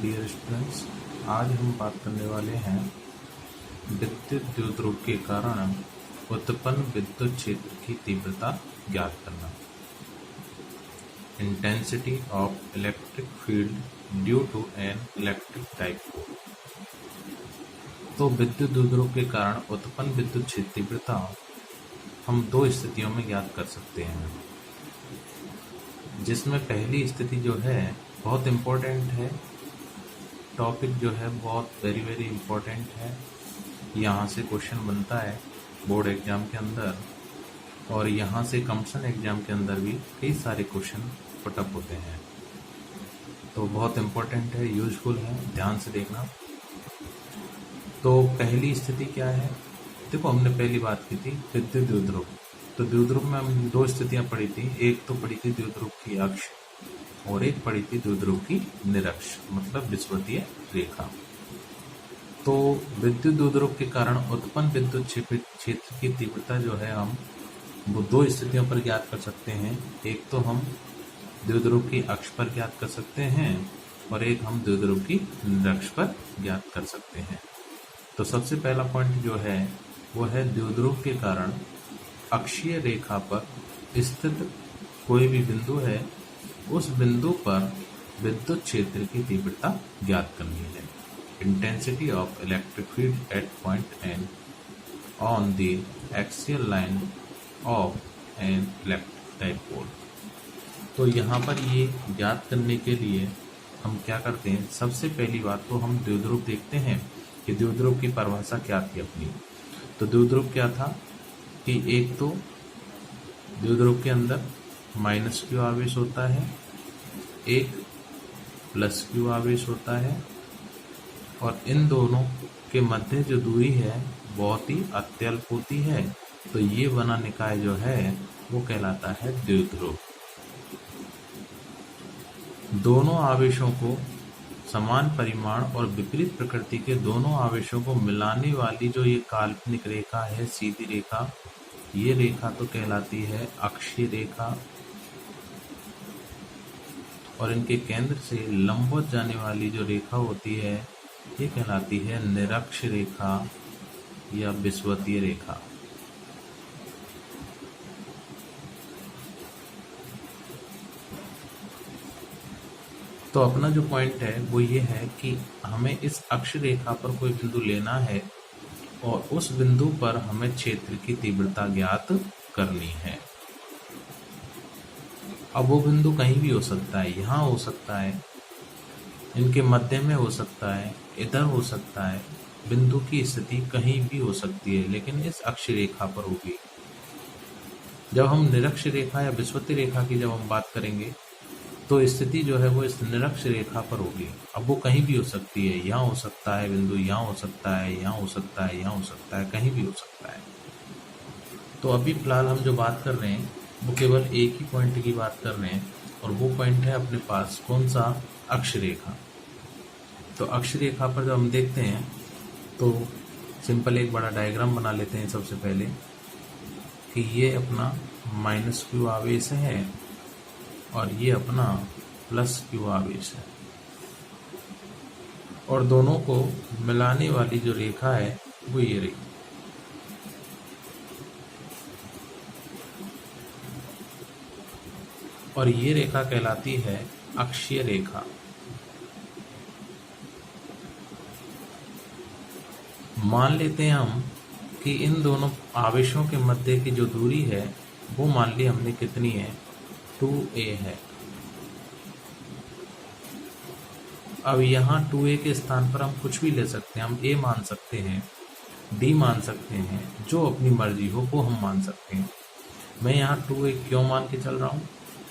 Dear students, आज हम बात करने वाले हैं विद्युत द्विध्रुव के कारण उत्पन्न विद्युत क्षेत्र की तीव्रता ज्ञात करना। Intensity of electric field due to an electric dipole. तो विद्युत द्विध्रुव के कारण उत्पन्न विद्युत क्षेत्र तीव्रता हम दो स्थितियों में ज्ञात कर सकते हैं, जिसमें पहली स्थिति जो है बहुत इम्पोर्टेंट है। टॉपिक जो है बहुत वेरी इम्पोर्टेंट है। यहाँ से क्वेश्चन बनता है बोर्ड एग्जाम के अंदर, और यहाँ से कमीशन एग्जाम के अंदर भी कई सारे क्वेश्चन पुटअप होते हैं। तो बहुत इम्पोर्टेंट है, यूजफुल है, ध्यान से देखना। तो पहली स्थिति क्या है? देखो, हमने पहली बात की थी विद्युत द्विध्रुव। तो द्विध्रुव में हम दो स्थितियां पढ़ी थी। एक तो पढ़ी थी द्विध्रुव की अक्ष और एक पढ़ी थी द्विध्रुव की निरक्ष, मतलब विषुवतीय रेखा। तो विद्युत द्विध्रुव के कारण उत्पन्न विद्युत क्षेत्र की तीव्रता जो है हम वो दो स्थितियों पर ज्ञात कर सकते हैं। एक तो हम द्विध्रुव की अक्ष पर ज्ञात कर सकते हैं और एक हम द्विध्रुव की निरक्ष पर ज्ञात कर सकते हैं। तो सबसे पहला पॉइंट जो है वो है द्विध्रुव के कारण अक्षीय रेखा पर स्थित कोई भी बिंदु है, उस बिंदु पर विद्युत क्षेत्र की तीव्रता ज्ञात करनी है। Intensity of electric field at point N on the axial line of an electric dipole. तो यहाँ पर ये ज्ञात करने के लिए हम क्या करते हैं? सबसे पहली बात तो हम द्विध्रुव देखते हैं कि द्विध्रुव की परिभाषा क्या थी अपनी। तो द्विध्रुव क्या था कि एक तो द्विध्रुव के अंदर माइनस क्यू आवेश होता है, एक प्लस क्यू आवेश होता है, और इन दोनों के मध्य जो दूरी है बहुत ही अत्यल्प होती है। तो ये बना निकाय जो है वो कहलाता है द्विध्रुव। दोनों आवेशों को समान परिमाण और विपरीत प्रकृति के दोनों आवेशों को मिलाने वाली जो ये काल्पनिक रेखा है, सीधी रेखा, ये रेखा तो कहलाती है अक्षीय रेखा, और इनके केंद्र से लंबवत जाने वाली जो रेखा होती है ये कहलाती है निरक्ष रेखा या विषुवतीय रेखा। तो अपना जो पॉइंट है वो ये है कि हमें इस अक्ष रेखा पर कोई बिंदु लेना है और उस बिंदु पर हमें क्षेत्र की तीव्रता ज्ञात करनी है। अब वो बिंदु कहीं भी हो सकता है, यहाँ हो सकता है, इनके मध्य में हो सकता है, इधर हो सकता है। बिंदु की स्थिति कहीं भी हो सकती है, लेकिन इस अक्ष रेखा पर होगी। जब हम निरक्ष रेखा या विषुवतीय रेखा की जब हम बात करेंगे तो स्थिति जो है वो इस निरक्ष रेखा पर होगी। अब वो कहीं भी हो सकती है, यहाँ हो सकता है बिंदु, यहाँ हो सकता है, यहाँ हो सकता है, यहाँ हो सकता है, कहीं भी हो सकता है। तो अभी फिलहाल हम जो बात कर रहे हैं वो केवल एक ही पॉइंट की बात कर रहे हैं, और वो पॉइंट है अपने पास कौन सा? अक्ष रेखा। तो अक्ष रेखा पर जब हम देखते हैं तो सिंपल एक बड़ा डायग्राम बना लेते हैं सबसे पहले कि ये अपना माइनस क्यू आवेश है और ये अपना प्लस क्यू आवेश है, और दोनों को मिलाने वाली जो रेखा है वो ये रही। और ये रेखा कहलाती है अक्षीय रेखा। मान लेते हैं हम कि इन दोनों आवेशों के मध्य की जो दूरी है वो मान ली हमने कितनी है? 2a है। अब यहाँ 2a के स्थान पर हम कुछ भी ले सकते हैं। हम a मान सकते हैं, d मान सकते हैं, जो अपनी मर्जी हो वो हम मान सकते हैं। मैं यहाँ 2a क्यों मान के चल रहा हूँ?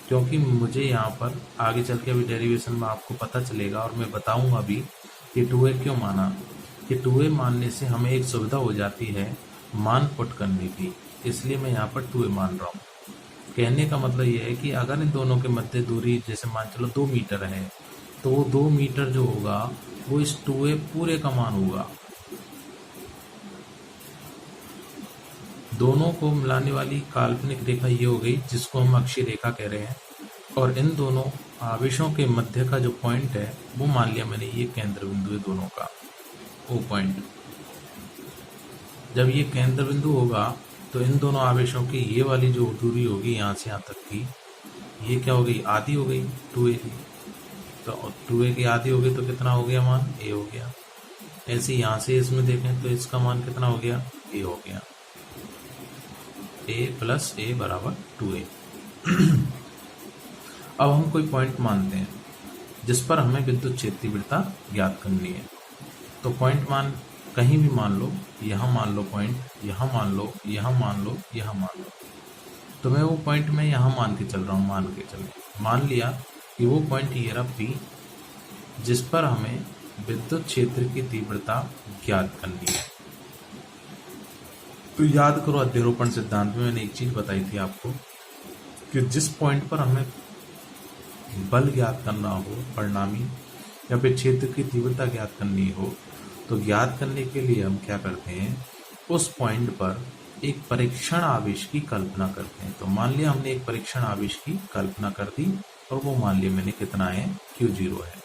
क्योंकि मुझे यहाँ पर आगे चल के अभी डेरिवेशन में आपको पता चलेगा, और मैं बताऊंगा भी कि 2a क्यों माना। कि 2a मानने से हमें एक सुविधा हो जाती है मान पुट करने की, इसलिए मैं यहाँ पर 2a मान रहा हूँ। कहने का मतलब यह है कि अगर इन दोनों के मध्य दूरी जैसे मान चलो 2 मीटर है, तो वो 2 मीटर जो होगा वो इस 2a पूरे का मान होगा। दोनों को मिलाने वाली काल्पनिक रेखा ये हो गई, जिसको हम अक्षीय रेखा कह रहे हैं। और इन दोनों आवेशों के मध्य का जो पॉइंट है वो मान लिया मैंने ये केंद्र बिंदु है दोनों का, वो पॉइंट। जब ये केंद्र बिंदु होगा तो इन दोनों आवेशों की ये वाली जो दूरी होगी यहाँ से यहाँ तक की, ये क्या हो गई, आधी हो गई 2a की। तो 2a की आधी हो गई तो कितना हो गया मान, a हो गया। ऐसे यहाँ से इसमें देखें तो इसका मान कितना हो गया, a हो गया। a प्लस a बराबर 2a। अब हम कोई पॉइंट मानते हैं जिस पर हमें विद्युत क्षेत्र तीव्रता ज्ञात करनी है। तो पॉइंट मान कहीं भी मान लो, यहाँ मान लो पॉइंट, यहाँ मान लो, यहाँ मान लो, यहाँ मान लो। तो मैं वो पॉइंट में यहाँ मान के चल रहा हूँ, मान लिया कि वो पॉइंट ये रहा P, जिस पर हमें विद्युत क्षेत्र की तीव्रता ज्ञात करनी है। तो याद करो अध्यारोपण सिद्धांत में मैंने एक चीज बताई थी आपको कि जिस पॉइंट पर हमें बल ज्ञात करना हो, परिणामी या फिर क्षेत्र की तीव्रता ज्ञात करनी हो, तो ज्ञात करने के लिए हम क्या करते हैं, उस पॉइंट पर एक परीक्षण आवेश की कल्पना करते हैं। तो मान लिया हमने एक परीक्षण आवेश की कल्पना कर दी और वो मान लिया मैंने कितना है, Q0 है।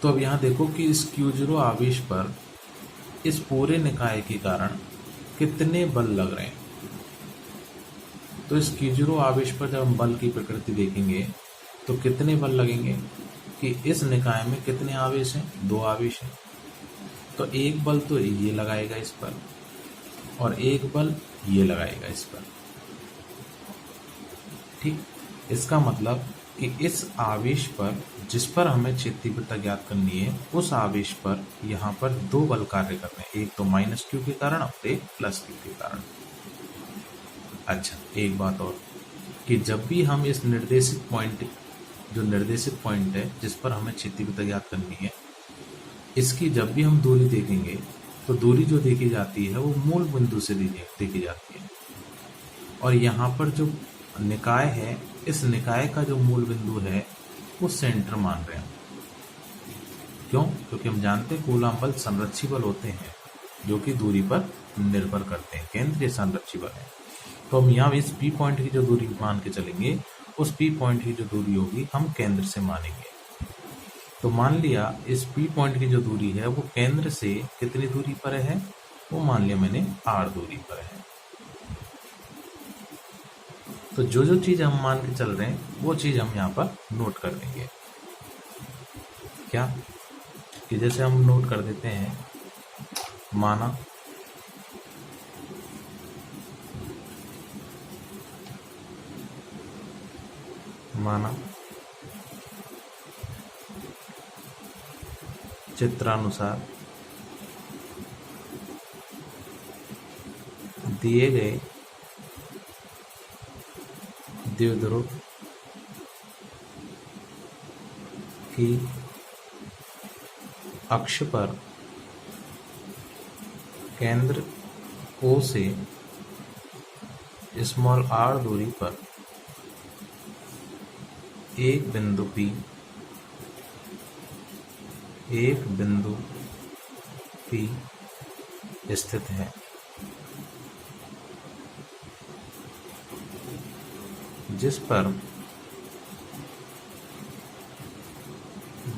तो अब यहाँ देखो कि इस Q0 आवेश पर इस पूरे निकाय के कारण कितने बल लग रहे हैं। तो इस Q0 आवेश पर जब हम बल की प्रकृति देखेंगे तो कितने बल लगेंगे कि इस निकाय में कितने आवेश हैं, 2 आवेश हैं। तो एक बल तो ये लगाएगा इस पर और एक बल ये लगाएगा इस पर। ठीक, इसका मतलब कि इस आवेश पर जिस पर हमें क्षेत्र तीव्रता ज्ञात करनी है, उस आवेश पर यहाँ पर 2 बल कार्य कर रहे हैं, एक तो -q के कारण और एक +q के कारण। अच्छा, एक बात और कि जब भी हम इस निर्देशित पॉइंट, जो निर्देशित पॉइंट है जिस पर हमें क्षेत्र तीव्रता ज्ञात करनी है, इसकी जब भी हम दूरी देखेंगे तो दूरी जो देखी जाती है वो मूल बिंदु से देखी जाती है। और यहाँ पर जो निकाय है, इस निकाय का जो मूल बिंदु है वो सेंटर मान रहे हैं। क्यों? क्योंकि हम जानते हैं कूलॉम बल संरक्षी बल होते हैं जो कि दूरी पर निर्भर करते हैं, केंद्रीय संरक्षी बल है। तो हम यहाँ इस P पॉइंट की जो दूरी मान के चलेंगे, उस P पॉइंट की जो दूरी होगी हम केंद्र से मानेंगे। तो मान लिया इस P पॉइंट की जो दूरी है वो केंद्र से कितनी दूरी पर है, वो मान लिया मैंने R दूरी पर है। तो जो जो चीज हम मान के चल रहे हैं वो चीज हम यहाँ पर नोट कर देंगे। क्या कि जैसे हम नोट कर देते हैं, माना चित्रानुसार दिए गए द्विध्रुव की अक्ष पर केंद्र O से r दूरी पर एक बिंदु P स्थित है। जिस पर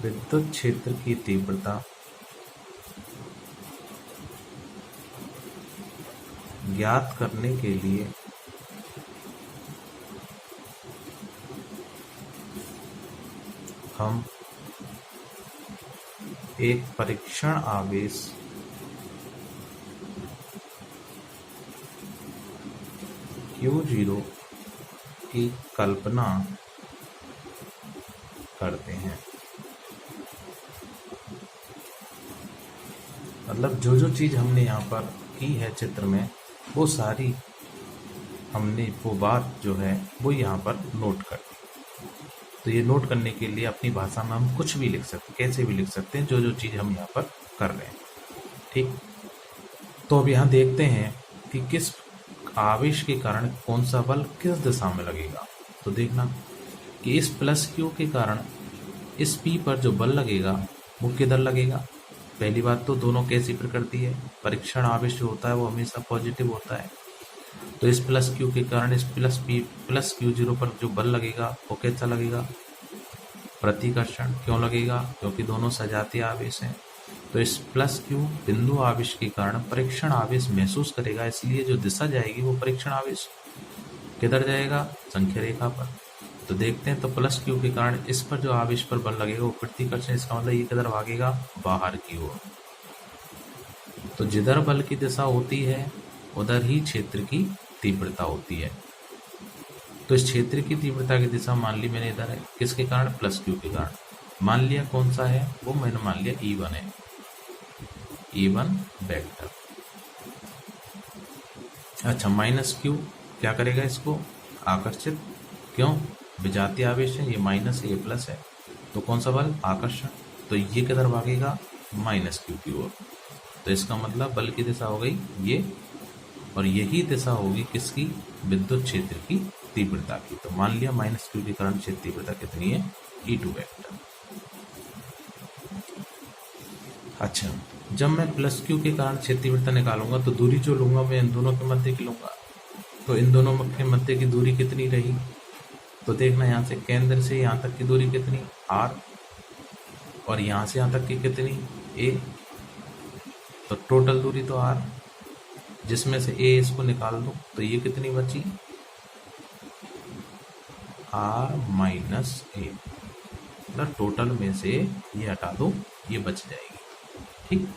विद्युत क्षेत्र की तीव्रता ज्ञात करने के लिए हम एक परीक्षण आवेश Q0 की कल्पना करते हैं। मतलब जो जो चीज हमने यहाँ पर की है चित्र में, वो सारी हमने वो बात जो है वो यहाँ पर नोट कर दी। तो ये नोट करने के लिए अपनी भाषा में हम कुछ भी लिख सकते हैं, कैसे भी लिख सकते हैं, जो जो चीज हम यहाँ पर कर रहे हैं। ठीक, तो अब यहाँ देखते हैं कि किस आवेश के कारण कौन सा बल किस दिशा में लगेगा। तो देखना कि इस +q के कारण इस P पर जो बल लगेगा वो किधर लगेगा। पहली बात तो दोनों कैसी प्रकृति है, परीक्षण आवेश जो होता है वो हमेशा पॉजिटिव होता है। तो इस प्लस क्यू के कारण इस प्लस क्यू जीरो पर जो बल लगेगा वो कैसा लगेगा, प्रतिकर्षण। क्यों लगेगा, क्योंकि दोनों सजातीय आवेश हैं। तो इस प्लस क्यू बिंदु आवेश के कारण परीक्षण आवेश महसूस करेगा, इसलिए जो दिशा जाएगी वो परीक्षण आवेश किधर जाएगा, संख्या रेखा पर। तो देखते हैं, तो प्लस क्यू के कारण इस पर जो आवेश पर बल लगेगा वो प्रतिकर्षण, इसका मतलब ये किधर भागेगा, बाहर की ओर। तो जिधर बल की दिशा होती है उधर ही क्षेत्र की तीव्रता होती है। तो इस क्षेत्र की तीव्रता की दिशा मान ली मैंने इधर है, किसके कारण, प्लस क्यू के कारण। मान लिया कौन सा है वो, मैंने मान लिया E1 है, E1 वेक्टर। अच्छा, माइनस क्यू क्या करेगा, इसको आकर्षित। क्यों, विजातीय आवेश है, ये माइनस है ये प्लस है, तो कौन सा बल, आकर्षण। तो ये किधर भागेगा, माइनस क्यू की ओर। तो इसका मतलब बल की दिशा हो गई ये, और यही दिशा होगी किसकी, विद्युत क्षेत्र की तीव्रता की। तो मान लिया माइनस क्यू के कारण क्षेत्र तीव्रता कितनी है, E2 वेक्टर। अच्छा, जब मैं प्लस क्यू के कारण क्षेत्र तीव्रता निकालूंगा तो दूरी जो लूंगा मैं इन दोनों के मध्य की लूंगा। तो इन दोनों के मध्य की दूरी कितनी रही, तो देखना यहाँ से केंद्र से यहाँ तक की दूरी कितनी, R, और यहाँ से यहाँ तक की कितनी, A। तो टोटल दूरी तो R, जिसमें से A इसको निकाल दो तो ये कितनी बची, R माइनस A। मतलब टोटल में से ये हटा दो, ये बच जाएगी, ठीक।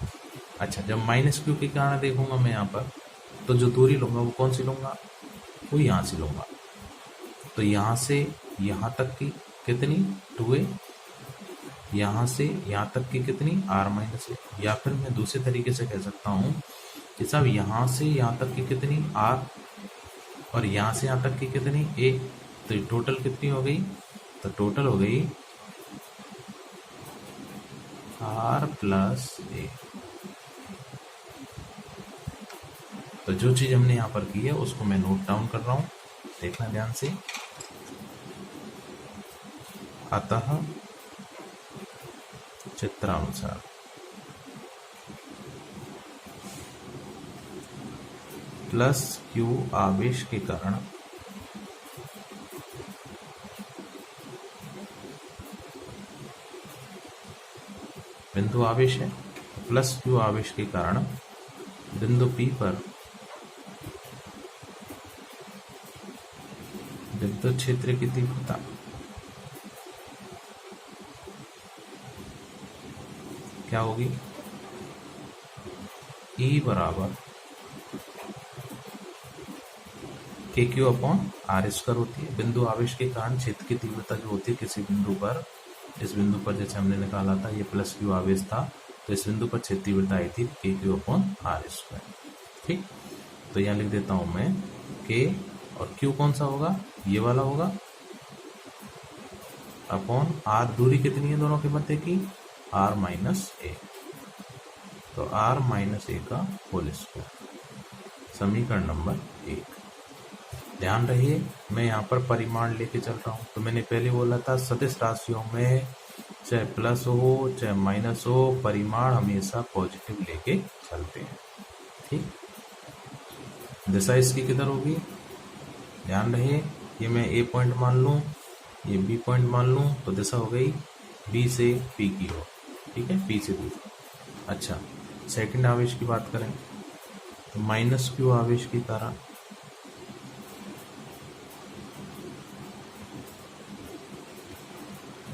अच्छा, जब माइनस क्यू के कारण देखूंगा मैं यहाँ पर, तो जो दूरी लूंगा वो कौन सी लूंगा, वो यहाँ से लूंगा। तो यहाँ से यहाँ तक की कितनी, 2A, यहाँ से यहाँ तक की कितनी, R माइनस A। या फिर मैं दूसरे तरीके से कह सकता हूँ कि साहब यहाँ से यहाँ तक की कितनी, R, और यहाँ से यहाँ तक की कितनी, A। तो टोटल कितनी हो गई, तो टोटल हो गई R प्लस A। तो जो चीज हमने यहाँ पर की है उसको मैं नोट डाउन कर रहा हूँ, देखना ध्यान से। अतः चित्रानुसार प्लस क्यू आवेश के कारण बिंदु आवेश है, प्लस क्यू आवेश के कारण बिंदु P पर विद्युत क्षेत्र की तीव्रता क्या होगी, E बराबर KQ अपॉन R स्क्वायर होती है। बिंदु आवेश के कारण क्षेत्र की तीव्रता जो होती है किसी बिंदु पर, इस बिंदु पर जैसे हमने निकाला था ये प्लस क्यू आवेश था, तो इस बिंदु पर क्षेत्र तीव्रता आई थी KQ अपॉन R स्क्वायर, ठीक। तो यहाँ लिख देता हूं मैं K, और Q कौन सा होगा, ये वाला होगा, अपॉन R, दूरी कितनी है दोनों के मध्य की, R माइनस A। तो R माइनस A का होल स्क्वायर, समीकरण नंबर 1। ध्यान रहिए मैं यहाँ पर परिमाण लेके चल रहा हूँ। तो मैंने पहले बोला था सदिश राशियों में चाहे प्लस हो चाहे माइनस हो, परिमाण हमेशा पॉजिटिव लेके चलते हैं, ठीक। दिशा इसकी किधर होगी, ध्यान रहिए, ये मैं A पॉइंट मान लूँ, ये B पॉइंट मान लूँ, तो दिशा हो गई B से P की ओर, ठीक है, P से B। अच्छा, सेकंड आवेश की बात करें तो माइनस क्यू आवेश के कारण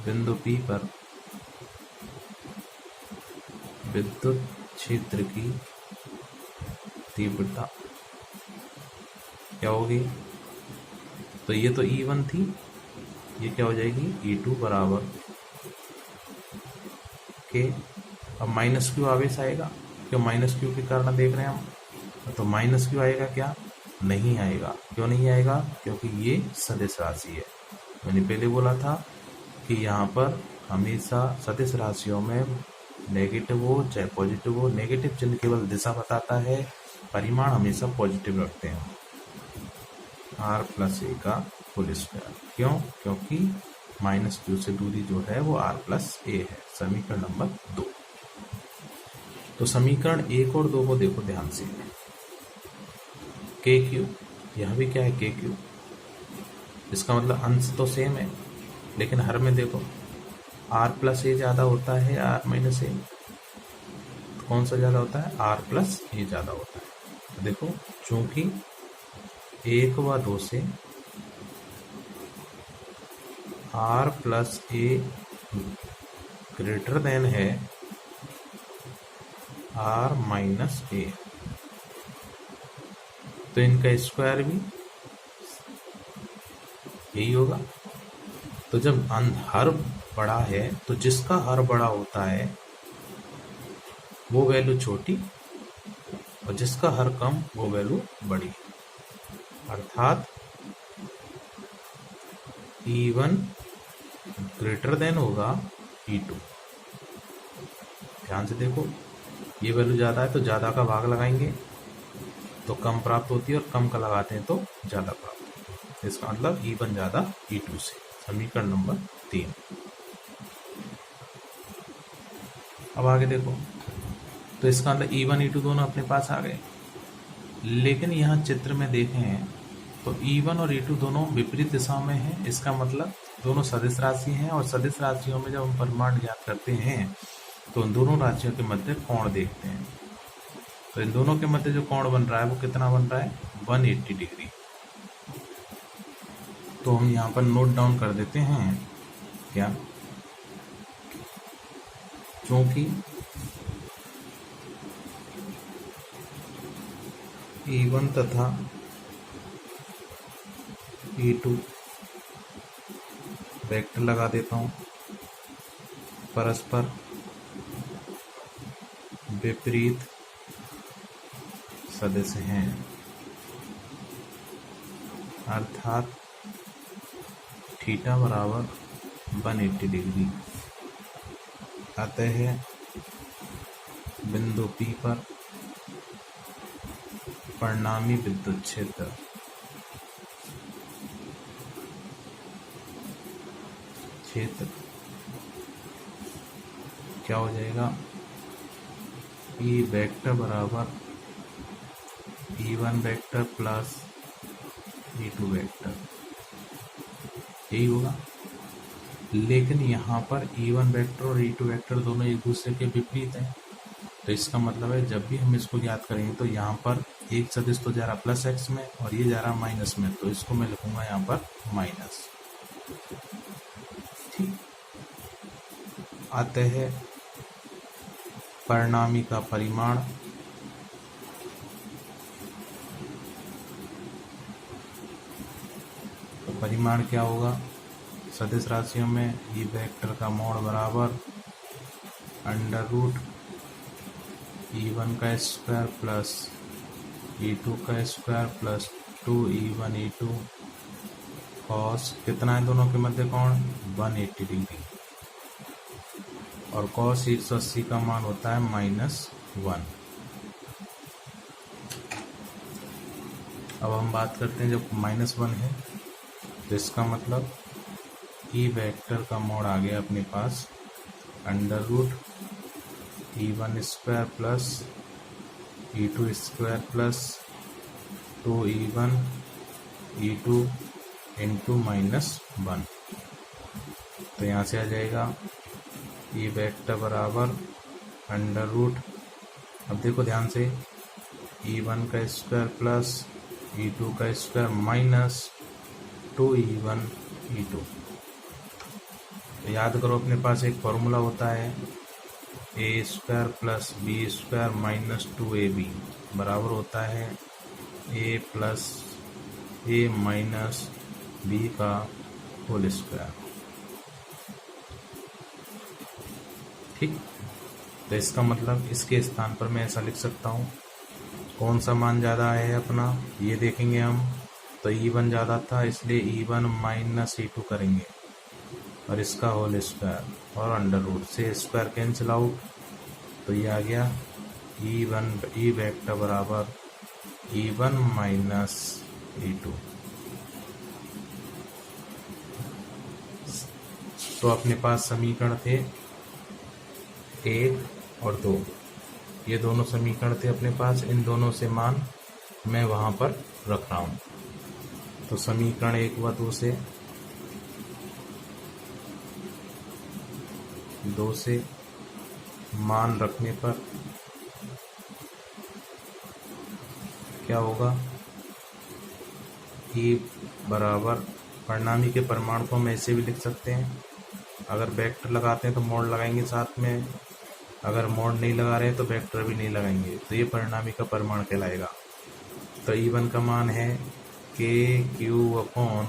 बिंदु P पर विद्युत क्षेत्र की तीव्रता क्या होगी, तो ये तो E1 थी, ये क्या हो जाएगी E2 बराबर K। अब माइनस क्यू आवेश आएगा, क्यों, माइनस क्यू के कारण देख रहे हैं हम, तो माइनस क्यू आएगा क्या, नहीं आएगा। क्यों नहीं आएगा, क्योंकि ये सदिश राशि है। मैंने पहले बोला था कि यहाँ पर हमेशा सदिश राशियों में नेगेटिव हो चाहे पॉजिटिव हो, नेगेटिव चिन्ह केवल दिशा बताता है, परिमाण हमेशा पॉजिटिव रखते हैं। R प्लस A का होल स्क्वायर, क्यों, क्योंकि माइनस क्यू से दूरी जो है वो R प्लस A है, समीकरण नंबर 2। तो समीकरण 1 और 2 को देखो ध्यान से, KQ यहाँ भी क्या है के क्यूब, इसका मतलब अंश तो सेम है, लेकिन हर में देखो आर प्लस ए ज़्यादा होता है या आर माइनस ए, तो कौन सा ज़्यादा होता है, आर प्लस ए ज़्यादा होता है। तो देखो चूंकि 1 व 2 से R plus A greater than है आर माइनस ए, तो इनका स्क्वायर भी यही होगा। तो जब हर बड़ा है तो जिसका हर बड़ा होता है वो वैल्यू छोटी, और जिसका हर कम वो वैल्यू बड़ी, अर्थात E1 ग्रेटर देन होगा E2। ध्यान से देखो, ये वैल्यू ज़्यादा है तो ज़्यादा का भाग लगाएंगे तो कम प्राप्त होती है, और कम का लगाते हैं तो ज़्यादा प्राप्त होती है। इसका मतलब E1 ज़्यादा E2 से। समीकरण नंबर 3। अब आगे देखो, तो इसका मतलब E1 E2 दोनों अपने पास आ गए, लेकिन यहाँ चित्र में देखें तो E1 और E2 दोनों विपरीत दिशाओं में हैं। इसका मतलब दोनों सदिश राशि हैं, और सदिश राशियों में जब हम परिमाण ज्ञात करते हैं तो उन दोनों राशियों के मध्य कोण देखते हैं। तो इन दोनों के मध्य जो कोण बन रहा है वो कितना बन रहा है, 180 डिग्री। तो हम यहाँ पर नोट डाउन कर देते हैं क्या, क्योंकि E1 तथा E2 वेक्टर लगा देता हूँ, परस्पर विपरीत सदिश हैं, अर्थात थीटा बराबर 180 डिग्री। अतः बिंदु P पर परिणामी विद्युत क्षेत्र क्या हो जाएगा, E वेक्टर बराबर E1 vector plus E2 vector, यही होगा। लेकिन यहाँ पर E1 वेक्टर और E2 वेक्टर दोनों एक दूसरे के विपरीत हैं, तो इसका मतलब है जब भी हम इसको याद करेंगे तो यहाँ पर एक सदिश तो जा रहा प्लस एक्स में और ये जा रहा माइनस में, तो इसको मैं लिखूंगा यहाँ पर माइनस। ठीक, अतः परिणामी का परिमाण तो परिमाण क्या होगा, सदिश राशियों में ये वेक्टर का मोड़ बराबर अंडर रूट E1 का स्क्वायर प्लस E2 का square plus 2E1 E2 cos, कितना है दोनों के मध्य कोण, 180 डिग्री, और कॉस 180 का मान होता है -1। अब हम बात करते हैं जब -1 है तो इसका मतलब E वेक्टर का मोड़ आ गया अपने पास under root E1 square plus E2 square plus 2E1 E2 into -1। तो यहाँ से आ जाएगा E वेक्टर बराबर अंडर रूट, अब देखो ध्यान से, E1 का स्क्वायर प्लस E2 का स्क्वायर माइनस 2E1 E2। तो याद करो अपने पास एक फॉर्मूला होता है A square plus B square minus 2AB बराबर होता है A plus A minus B का होल स्क्वायर। ठीक, तो इसका मतलब इसके स्थान पर मैं ऐसा लिख सकता हूँ, कौन सा मान ज़्यादा है अपना, ये देखेंगे हम। तो E1 ज़्यादा था इसलिए E1 माइनस E2 करेंगे, और इसका होल स्क्वायर और अंडर रूट से स्क्वायर कैंसिल आउट, तो ये आ गया E वेक्टर बराबर E1 माइनस E2। तो अपने पास समीकरण थे 1 और 2, ये दोनों समीकरण थे अपने पास, इन दोनों से मान मैं वहाँ पर रख रहा हूँ। तो समीकरण 1 व 2 से मान रखने पर क्या होगा, E बराबर परिणामी के परिमाण को हम ऐसे भी लिख सकते हैं, अगर वेक्टर लगाते हैं तो मोड़ लगाएंगे साथ में, अगर मोड़ नहीं लगा रहे तो वेक्टर भी नहीं लगाएंगे, तो ये परिणामी का परिमाण कहलाएगा। तो E1 का मान है KQ/R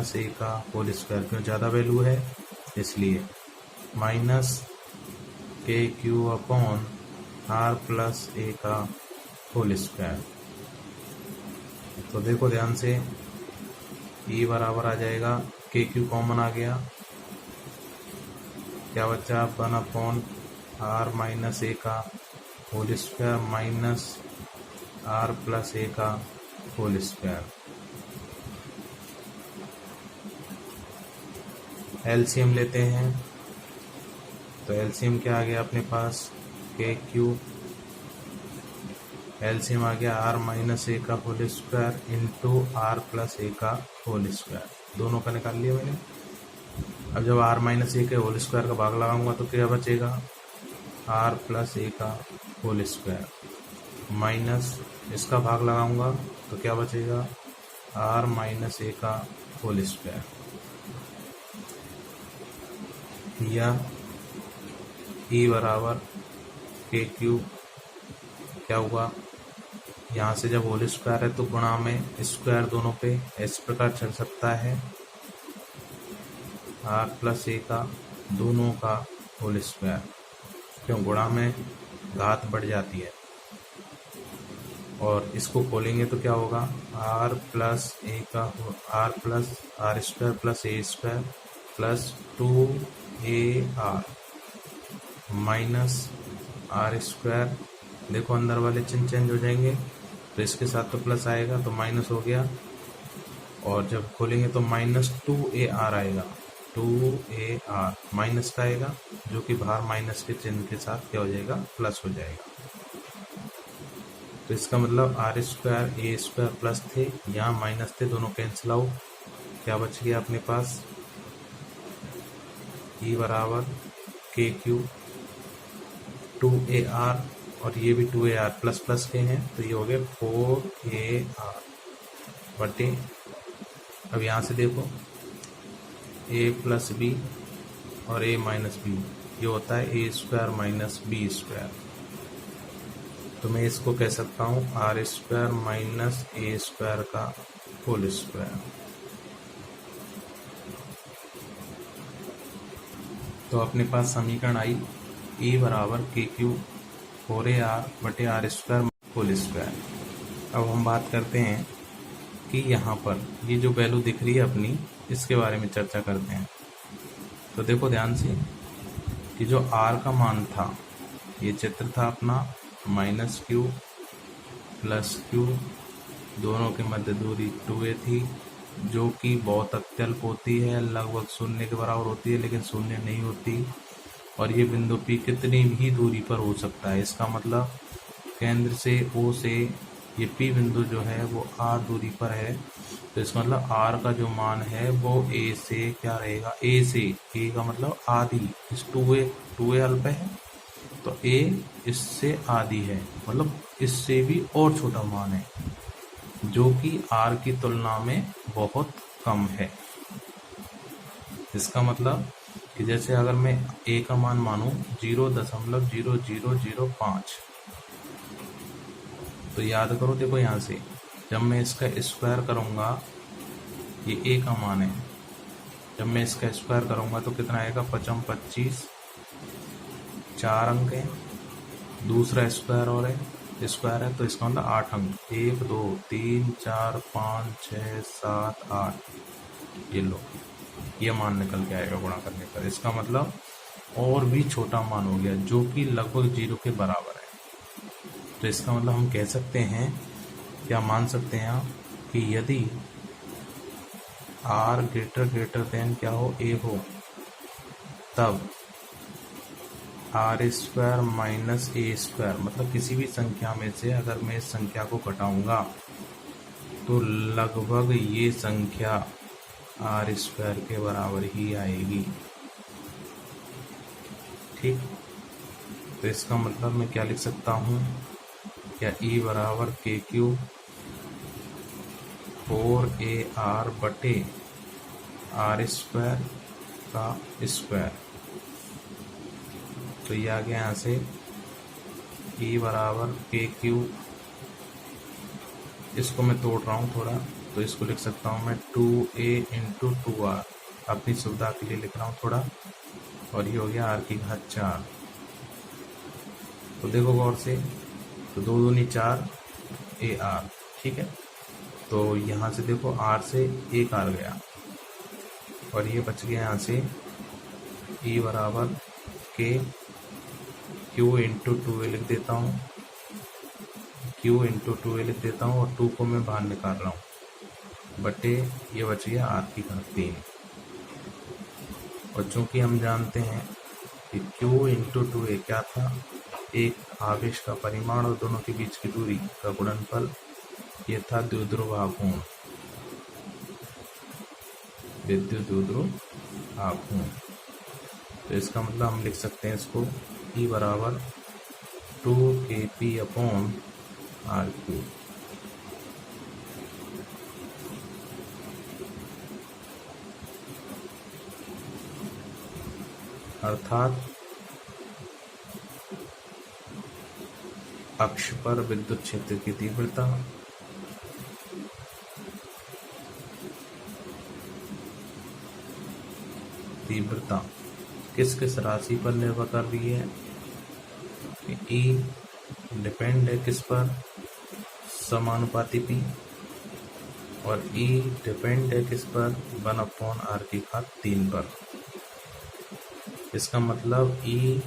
- A का होल स्क्वायर, क्यों ज़्यादा वैल्यू है इसलिए, माइनस KQ/R + A का होल स्क्वायर। तो देखो ध्यान से, E बराबर आ जाएगा, KQ कॉमन आ गया, क्या बचा 1/R - A का whole square minus R + A का होल स्क्वायर। एलसीएम लेते हैं, तो एलसीएम क्या आ गया अपने पास, KQ, एलसीएम आ गया R - A का whole square into R + A का होल स्क्वायर, दोनों का निकाल लिया मैंने। अब जब R - A के होल स्क्वायर का भाग लगाऊंगा तो क्या बचेगा, R + A का होल स्क्वायर माइनस इसका भाग लगाऊंगा तो क्या बचेगा, R - A का होल स्क्वायर, या E बराबर KQ क्या हुआ, यहाँ से जब होल स्क्वायर है तो गुणा में स्क्वायर दोनों पे इस प्रकार चल सकता है, R + A का दोनों का होल स्क्वायर, क्यों गुणा में घात बढ़ जाती है, और इसको खोलेंगे तो क्या होगा, R + A का R + R² + A² plus 2AR minus R², देखो अंदर वाले चिन्ह चेंज हो जाएंगे, तो इसके साथ तो प्लस आएगा तो माइनस हो गया, और जब खोलेंगे तो -2AR आएगा, 2AR माइनस का आएगा, जो कि बाहर माइनस के चिन्ह के साथ क्या हो जाएगा, प्लस हो जाएगा। तो इसका मतलब R² A² प्लस थे, यहाँ माइनस थे, दोनों कैंसिल आउट, क्या बच गया अपने पास, E बराबर KQ 2AR, और ये भी 2AR प्लस प्लस के हैं, तो ये हो गए 4AR बटे, अब यहाँ से देखो A + B और A - B, ये होता है A² - B², तो मैं इसको कह सकता हूँ R² - A² का होल स्क्वायर। तो अपने पास समीकरण आई, E बराबर KQ 4AR बटे R² होल स्क्वायर। अब हम बात करते हैं कि यहाँ पर ये जो वैल्यू दिख रही है अपनी, इसके बारे में चर्चा करते हैं। तो देखो ध्यान से कि जो R का मान था, ये चित्र था अपना, -Q + Q, दोनों के मध्य दूरी 2a थी, जो कि बहुत अत्यल्प होती है, लगभग 0 के बराबर होती है, लेकिन 0 नहीं होती, और ये बिंदु P कितनी भी दूरी पर हो सकता है। इसका मतलब केंद्र से O से ये P बिंदु जो है वो R दूरी पर है, तो इसका मतलब R का जो मान है वो A से क्या रहेगा, A से, A का मतलब आधी, इस 2a अल्प है तो A इससे आधी है, मतलब इससे भी और छोटा मान है, जो कि R की तुलना में बहुत कम है। इसका मतलब कि जैसे अगर मैं A का मान मानूं 0.0005, तो याद करो, देखो यहाँ से जब मैं इसका स्क्वायर करूँगा, ये A का मान है, जब मैं इसका स्क्वायर करूँगा तो कितना आएगा, 5 25, 4 अंक है, दूसरा स्क्वायर और है, स्क्वायर है, तो इसका मतलब 8 अंक, 1 2 3 4 5 6 7 8, ये लो, ये मान निकल के आएगा गुणा करने पर। इसका मतलब और भी छोटा मान हो गया, जो कि लगभग 0 के बराबर है। तो इसका मतलब हम कह सकते हैं, क्या मान सकते हैं आप, कि यदि R > क्या हो, A हो, तब R square minus A square, मतलब किसी भी संख्या में से अगर मैं इस संख्या को घटाऊंगा तो लगभग ये संख्या आर स्क्वायर के बराबर ही आएगी। ठीक, तो इसका मतलब मैं क्या लिख सकता हूँ, क्या ई बराबर के क्यू 4AR बटे आर स्क्वायर का स्क्वायर। तो ये आ गया यहाँ से ई बराबर के क्यू, इसको मैं तोड़ रहा हूँ थोड़ा, तो इसको लिख सकता हूँ मैं 2A इंटू 2R, अपनी सुविधा के लिए लिख रहा हूँ थोड़ा, और ये हो गया आर की घात 4। तो देखो गौर से, तो 2 दूनी 4 AR, ठीक है। तो यहाँ से देखो आर से एक आर गया, और ये बच गया यहाँ से ई बराबर के क्यू इंटू 2A लिख देता हूँ, क्यू इंटू 2A लिख देता हूँ, और 2 को मैं बाहर निकाल रहा हूँ, बटे ये बच गया आर की घात 3। और चूंकि हम जानते हैं कि क्यू इंटू 2A क्या था, एक आवेश का परिमाण और दोनों के बीच की दूरी का गुणनफल, ये था द्विध्रुव आघूर्ण, विद्युत द्विध्रुव आघूर्ण। तो इसका मतलब हम लिख सकते हैं इसको E बराबर 2kP अपॉन आर क्यू। अर्थात अक्ष पर विद्युत क्षेत्र की तीव्रता किस किस राशि पर निर्भर कर रही है। E डिपेंड है किस पर, समानुपाती P, और E डिपेंड है किस पर, 1/r की घात 3 पर। इसका मतलब E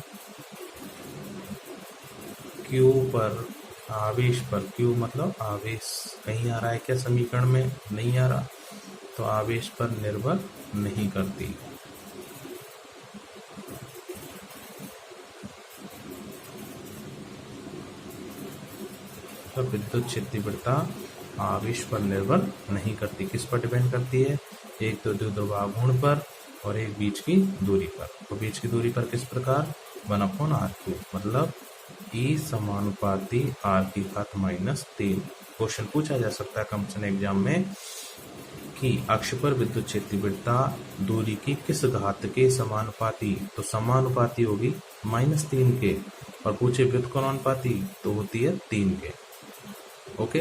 Q पर, आवेश पर, Q मतलब आवेश, कहीं आ रहा है क्या समीकरण में, नहीं आ रहा, तो आवेश पर निर्भर नहीं करती। तो विद्युत क्षेत्र तीव्रता आवेश पर निर्भर नहीं करती, किस पर डिपेंड करती है, एक तो द्विध्रुव आघूर्ण पर और एक बीच की दूरी पर। तो बीच की दूरी पर किस प्रकार, 1/r3, मतलब E समानुपाती r की घात -3। क्वेश्चन पूछा जा सकता है कंपटीशन एग्जाम में कि अक्ष पर विद्युत क्षेत्र तीव्रता दूरी की किस घात के समानुपाती, तो समानुपाती होगी -3 के, और पूछे व्युत्क्रमानुपाती तो होती है 3 के। ओके।